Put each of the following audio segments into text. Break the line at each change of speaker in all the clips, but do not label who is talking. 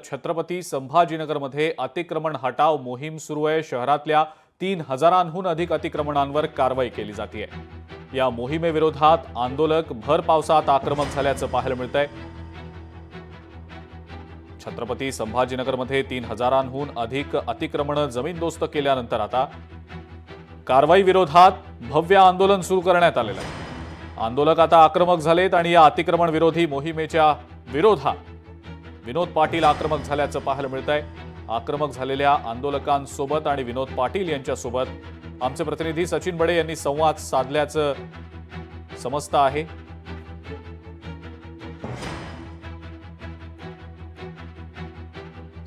छत्रपती संभाजीनगरमध्ये अतिक्रमण हटाव मोहीम सुरू आहे। शहरातल्या 3000हून अधिक अतिक्रमणांवर कारवाई केली जाते। या मोहिमेविरोधात आंदोलक भर पावसात आक्रमक झाल्याचं पाहायला मिळतंय। छत्रपती संभाजीनगरमध्ये 3000हून अधिक अतिक्रमण जमीनदोस्त केल्यानंतर आता कारवाई विरोधात भव्य आंदोलन सुरू करण्यात आलेलं आहे। आंदोलक आता आक्रमक झालेत आणि या अतिक्रमण विरोधी मोहिमेच्या विरोधात विनोद पाटील आक्रमक झाल्याचं पाहायला मिळतंय। आक्रमक झालेल्या आंदोलकांसोबत आणि विनोद पाटील यांच्यासोबत आमचे प्रतिनिधी सचिन बडे यांनी संवाद साधल्याचं समजतं आहे।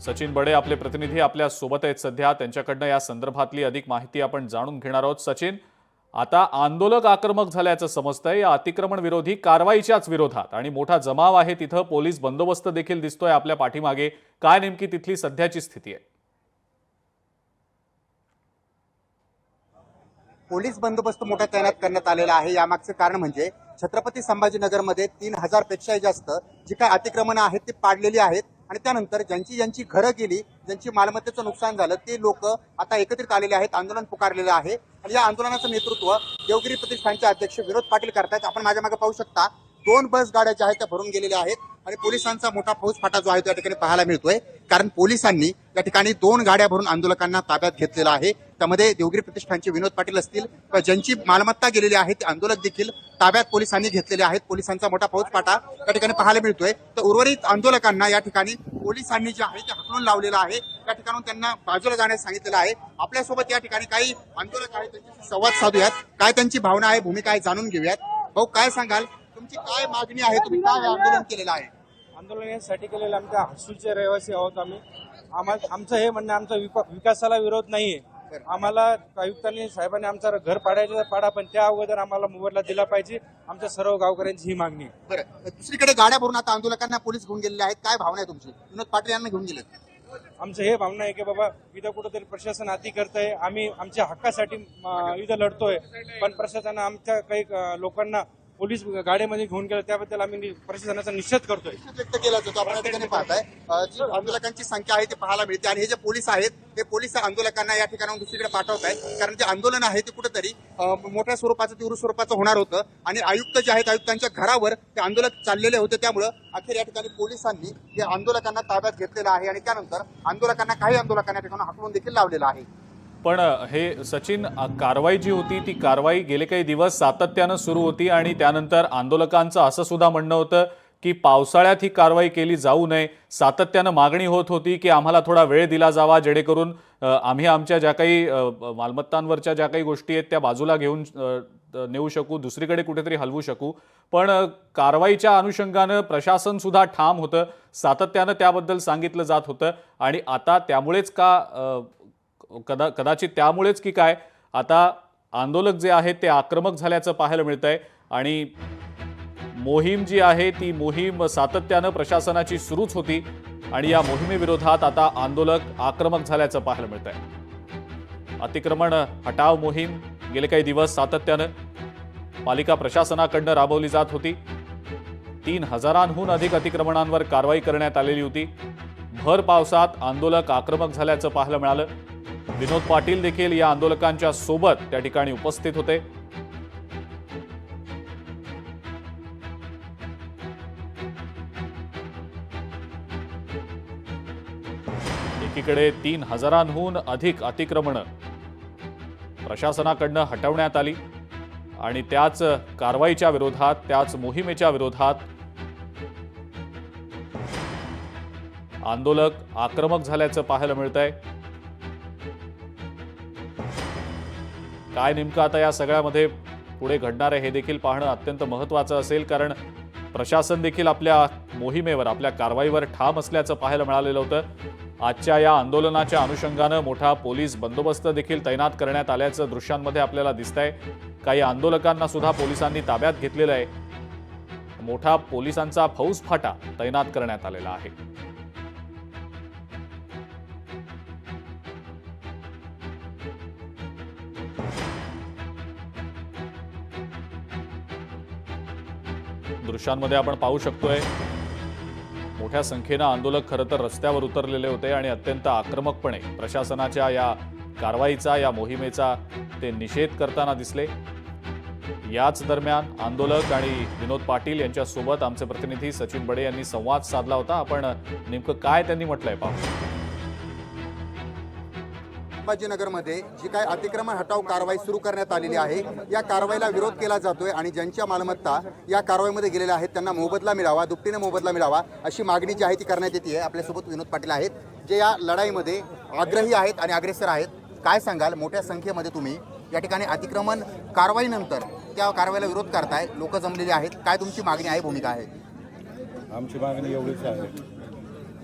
सचिन बडे आपले प्रतिनिधी आपल्या सोबत आहेत सध्या, त्यांच्याकडनं या संदर्भातली अधिक माहिती आपण जाणून घेणार आहोत। सचिन, आता आंदोलक आक्रमक झाल्याचं समजतंय या अतिक्रमण विरोधी कारवाईच्याच विरोधात आणि मोठा जमाव आहे, तिथं पोलीस बंदोबस्त देखील दिसतोय आपल्या पाठीमागे। काय नेमकी तिथली सध्याची स्थिती आहे?
पोलीस बंदोबस्त मोठा तैनात करण्यात आलेला आहे। यामागचं कारण म्हणजे छत्रपती संभाजीनगरमध्ये 3000 पेक्षा जास्त जी काय अतिक्रमण आहेत ती पाडलेली आहेत आणि त्यानंतर ज्यांची घरं गेली, ज्यांची मालमत्तेचं नुकसान झालं, ते लोक आता एकत्रित आलेले आहेत, आंदोलन पुकारलेलं आहे। आणि या आंदोलनाचं नेतृत्व देवगिरी प्रतिष्ठानचे अध्यक्ष विनोद पाटील करतायत। आपण माझ्या मागे पाहू शकता 2 बस गाड्या ज्या आहेत त्या भरून गेलेल्या आहेत आणि पोलिसांचा मोठा फौजफाटा जो आहे तो या ठिकाणी पाहायला मिळतोय, कारण पोलिसांनी या ठिकाणी 2 गाड्या भरून आंदोलकांना ताब्यात घेतलेला आहे। त्यामध्ये देवगिरी प्रतिष्ठानचे विनोद पाटील असतील, ज्यांची मालमत्ता गेलेली आहे ते आंदोलक देखील ताब्यात पोलिसांनी घेतलेले आहेत। पोलिसांचा मोठा फौजफाटा या ठिकाणी पाहायला मिळतोय। तर उर्वरित आंदोलकांना या ठिकाणी पोलिसांनी जे आहे ते हाकलून लावलेलं आहे, त्या ठिकाणून त्यांना बाजूला जाण्यास सांगितलेलं आहे। आपल्यासोबत या ठिकाणी काही आंदोलक आहेत, त्यांच्याशी संवाद साधूयात, काय त्यांची भावना आहे, भूमिका आहे जाणून घेऊयात। भाऊ, काय सांगाल, तुमची काय मागणी आहे, तुम्ही काय आंदोलन केलेलं आहे?
आंदोलन यासाठी केलेलं, आमच्या हसूलचे रहिवासी आहोत आम्ही। आमचं हे म्हणणं, आमचा विकासाला विरोध नाहीये। आम्हाला आयुक्तांनी साहेबांनी आमचं घर पाडायचं पाडा, पण त्या अगोदर आम्हाला मोबदला दिला पाहिजे, आमच्या सर्व गावकऱ्यांची ही मागणी आहे।
बरं, दुसरीकडे गाड्या भरून आता आंदोलकांना पोलीस घेऊन गेलेले आहेत, काय भावना आहे तुमची? विनोद पाटील यांना घेऊन गेले,
आमचं हे भावना आहे की बाबा इथं कुठेतरी प्रशासन अति करतंय, आम्ही आमच्या हक्कासाठी इथं लढतोय, पण प्रशासनानं आमच्या काही लोकांना पोलीस गाडीमध्ये घेऊन गेलं, त्याबद्दल आम्ही प्रशासनाचा निषेध करतोय।
व्यक्त केला जातो। आपण या ठिकाणी पाहताय जी आंदोलकांची संख्या आहे ती पाहायला मिळते आणि हे जे पोलीस आहेत ते पोलीस आंदोलकांना या ठिकाणाहून दुसरीकडे पाठवत आहेत, कारण जे आंदोलन आहे ते कुठेतरी मोठ्या स्वरूपाचं, तीव्र स्वरूपाचं होणार होतं आणि आयुक्त जे आहेत आयुक्तांच्या घरावर ते आंदोलक चाललेले होते। त्यामुळे अखेर या ठिकाणी पोलिसांनी हे आंदोलकांना ताब्यात घेतलेलं आहे आणि त्यानंतर काही आंदोलकांना या ठिकाणी हाकलून देखील लावलेलं आहे।
पण हे सचिन, कारवाई जी होती ती कारवाई गेले काही दिवस सातत्यानं सुरू होती आणि त्यानंतर आंदोलकांचं असं सुद्धा म्हणणं होतं की पावसाळ्यात ही कारवाई केली जाऊ नये। सातत्यानं मागणी होत होती की आम्हाला थोडा वेळ दिला जावा, जेणेकरून आम्ही आमच्या ज्या काही मालमत्तांवरच्या ज्या काही गोष्टी आहेत त्या बाजूला घेऊन नेऊ शकू, दुसरीकडे कुठेतरी हलवू शकू। पण कारवाईच्या अनुषंगानं प्रशासन सुद्धा ठाम होतं, सातत्यानं त्याबद्दल सांगितलं जात होतं आणि आता त्यामुळेच कदाचित त्यामुळेच की काय, आता आंदोलक जे आहेत ते आक्रमक झाल्याचं पाहायला मिळतंय आणि मोहीम जी आहे ती मोहीम सातत्यानं प्रशासनाची सुरूच होती आणि या मोहिमेविरोधात आता आंदोलक आक्रमक झाल्याचं पाहायला मिळतंय। अतिक्रमण हटाव मोहीम गेले काही दिवस सातत्यानं पालिका प्रशासनाकडनं राबवली जात होती। 3000हून अधिक अतिक्रमणांवर कारवाई करण्यात आलेली होती। भर पावसात आंदोलक आक्रमक झाल्याचं पाहायला मिळालं। विनोद पाटील देखील या आंदोलकांच्या सोबत त्या ठिकाणी उपस्थित होते। एकीकडे 3000हून अधिक अतिक्रमण प्रशासनाकडनं हटवण्यात आली आणि त्याच कारवाईच्या विरोधात, त्याच मोहिमेच्या विरोधात आंदोलक आक्रमक झाल्याचं पाहायला मिळतंय। काय नेमकं आता या सगळ्यामध्ये पुढे घडणार आहे हे देखील पाहणं अत्यंत महत्त्वाचं असेल, कारण प्रशासन देखील आपल्या मोहिमेवर, आपल्या कारवाईवर ठाम असल्याचं पाहायला मिळालेलं होतं। आजच्या या आंदोलनाच्या अनुषंगानं मोठा पोलीस बंदोबस्त देखील तैनात करण्यात आल्याचं दृश्यांमध्ये आपल्याला दिसतंय। काही आंदोलकांना सुद्धा पोलिसांनी ताब्यात घेतलेलं आहे। मोठा पोलिसांचा फौजफाटा तैनात करण्यात आलेला आहे। दृश्यांमध्ये आपण पाहू शकतोय मोठ्या संख्येनं आंदोलक खरं तर रस्त्यावर उतरलेले होते आणि अत्यंत आक्रमकपणे प्रशासनाच्या या कारवाईचा, या मोहिमेचा ते निषेध करताना दिसले. याच दरम्यान आंदोलक आणि विनोद पाटील यांच्यासोबत आमचे प्रतिनिधी सचिन बडे यांनी संवाद साधला होता. आपण नेमकं काय त्यांनी म्हटलंय पाहू.
संभाजीनगरमध्ये जी काय अतिक्रमण हटाव कारवाई सुरू करण्यात आलेली आहे, या कारवाईला विरोध केला जातोय आणि ज्यांच्या मालमत्ता या कारवाईमध्ये गेलेल्या आहेत त्यांना मोबदला मिळावा, दुपटीने मोबदला मिळावा अशी मागणी जी आहे ती करण्यात येते. आपल्यासोबत विनोद पाटील आहेत, जे या लढाईमध्ये आग्रही आहेत आणि अग्रेसर आहेत. काय सांगाल, मोठ्या संख्येमध्ये तुम्ही या ठिकाणी अतिक्रमण कारवाईनंतर त्या कारवाईला विरोध करताय, लोक जमलेले आहेत, काय तुमची मागणी आहे, भूमिका आहे?
आमची मागणी एवढीच आहे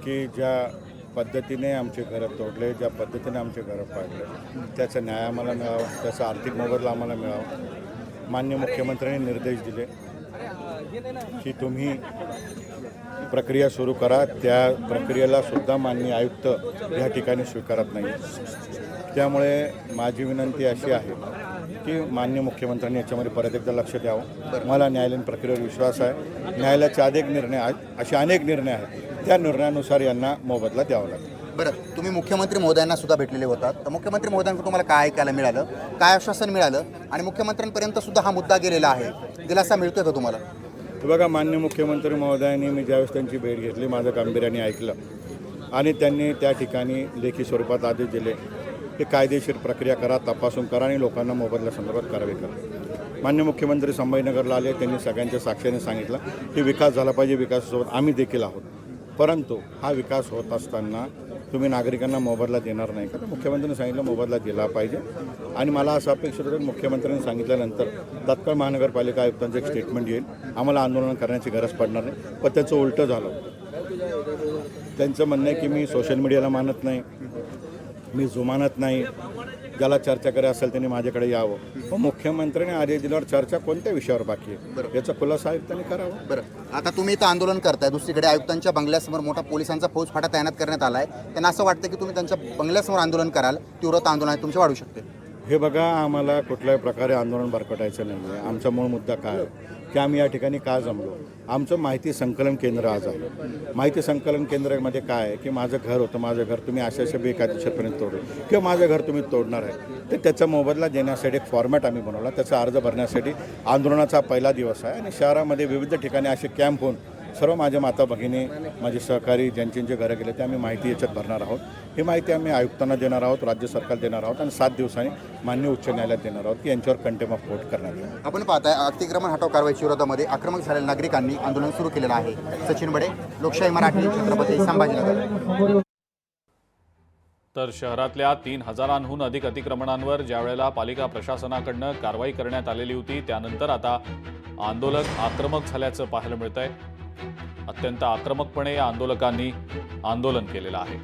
की ज्या पद्धतीने आमचे घरं तोडले, ज्या पद्धतीने आमचे घरं पाडले, त्याचा न्याय आम्हाला मिळावा, त्याचा आर्थिक मोबदला आम्हाला मिळावा. माननीय मुख्यमंत्र्यांनी निर्देश दिले की तुम्ही प्रक्रिया सुरू करा. त्या प्रक्रियेला सुद्धा माननीय आयुक्त या ठिकाणी स्वीकारत नाही. त्यामुळे माझी विनंती अशी आहे की माननीय मुख्यमंत्र्यांनी याच्यामध्ये परत एकदा लक्ष द्यावं. मला न्यायालयीन प्रक्रियेवर विश्वास आहे. न्यायालयाचे असे अनेक निर्णय आहेत, त्या निर्णयानुसार यांना मोबदला द्यावा लागेल.
बरं, तुम्ही मुख्यमंत्री महोदयांना सुद्धा भेटलेले होतात, तर मुख्यमंत्री महोदयांकडून तुम्हाला काय ऐकायला मिळालं, काय आश्वासन मिळालं आणि मुख्यमंत्र्यांपर्यंत सुद्धा हा मुद्दा गेलेला आहे, दिलासा मिळतोय का तुम्हाला?
बघा, माननीय मुख्यमंत्री महोदयांनी मी ज्यावेळेस त्यांची भेट घेतली, माझं गांभीर्याने ऐकलं आणि त्यांनी त्या ठिकाणी लेखी स्वरूपात आदेश दिले की कायदेशीर प्रक्रिया करा, तपासून करा आणि लोकांना मोबदल्यासंदर्भात कारवाई करा. माननीय मुख्यमंत्री संभाजीनगरला आले, त्यांनी सगळ्यांच्या साक्षीने सांगितलं की विकास झाला पाहिजे, विकासासोबत आम्ही देखील आहोत. परंतु हा विकास होत असताना तुम्ही नागरिकांना मोबदला देणार नाही का? तर मुख्यमंत्र्यांनी सांगितलं मोबदला दिला पाहिजे. आणि मला असं अपेक्षित होतं की मुख्यमंत्र्यांनी सांगितल्यानंतर तात्काळ महानगरपालिका आयुक्तांचं एक स्टेटमेंट येईल, आम्हाला आंदोलन करण्याची गरज पडणार नाही. पण त्याचं उलटं झालं. त्यांचं म्हणणं आहे की मी सोशल मीडियाला मानत नाही, मी जुमानत नाही, ज्याला चर्चा करायची असेल त्यांनी माझ्याकडे यावं. पण मुख्यमंत्र्यांनी आदेश दिल्यावर चर्चा कोणत्या विषयावर बाकी आहे याचा खुलासा आयुक्तांनी करावा.
बरं, आता तुम्ही इथं आंदोलन करताय, दुसरीकडे आयुक्तांच्या बंगल्यासमोर मोठा पोलिसांचा फौजफाटा तैनात करण्यात आला आहे. त्यांना असं वाटतं की तुम्ही त्यांच्या बंगल्यासमोर आंदोलन कराल, तीव्रता आंदोलन तुमची वाढू शकते.
हे बघा, आम्हाला कुठल्याही प्रकारे आंदोलन भरकटायचं नाही आहे. आमचा मूळ मुद्दा काय आहे की आम्ही या ठिकाणी का जमलो. आमचं माहिती संकलन केंद्र आज आहे. माहिती संकलन केंद्रामध्ये काय आहे की माझं घर होतं, माझं घर तुम्ही अशा बेकायदेशीरपणे तोडलं किंवा माझं घर तुम्ही तोडणार आहे, तर त्याचा मोबदला देण्यासाठी एक फॉर्मॅट आम्ही बनवला. त्याचा अर्ज भरण्यासाठी आंदोलनाचा पहिला दिवस आहे आणि शहरामध्ये विविध ठिकाणी असे कॅम्प होऊन सर्व माझ्या माता भगिनी, माझे सहकारी, ज्यांचे घरं गेले ते आम्ही माहिती याच्यात भरणार आहोत. ही माहिती आम्ही आयुक्तांना देणार आहोत, राज्य सरकार देणार आहोत आणि 7 दिवसांनी माननीय उच्च न्यायालयात देणार आहोत की यांच्यावर कंटेम्प्ट ऑफ कोर्ट करण्यात येईल.
आपण पाहताय, अतिक्रमण हटाव कारवाईच्या विरोधामध्ये आक्रमक झालेल्या नागरिकांनी आंदोलन सुरू केलेलं आहे. सचिन बडे, लोकशाही मराठी, छत्रपती संभाजीनगर.
तर शहरातल्या 3000हून अधिक अतिक्रमणांवर ज्यावेळेला पालिका प्रशासनाकडनं कारवाई करण्यात आलेली होती, त्यानंतर आता आंदोलक आक्रमक झाल्याचं पाहायला मिळतंय. अत्यंत आक्रमकपणे या आंदोलकांनी आंदोलन केलेलं आहे.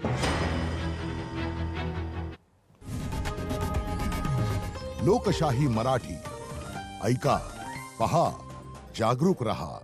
लोकशाही मराठी ऐका, पहा, जागरूक रहा.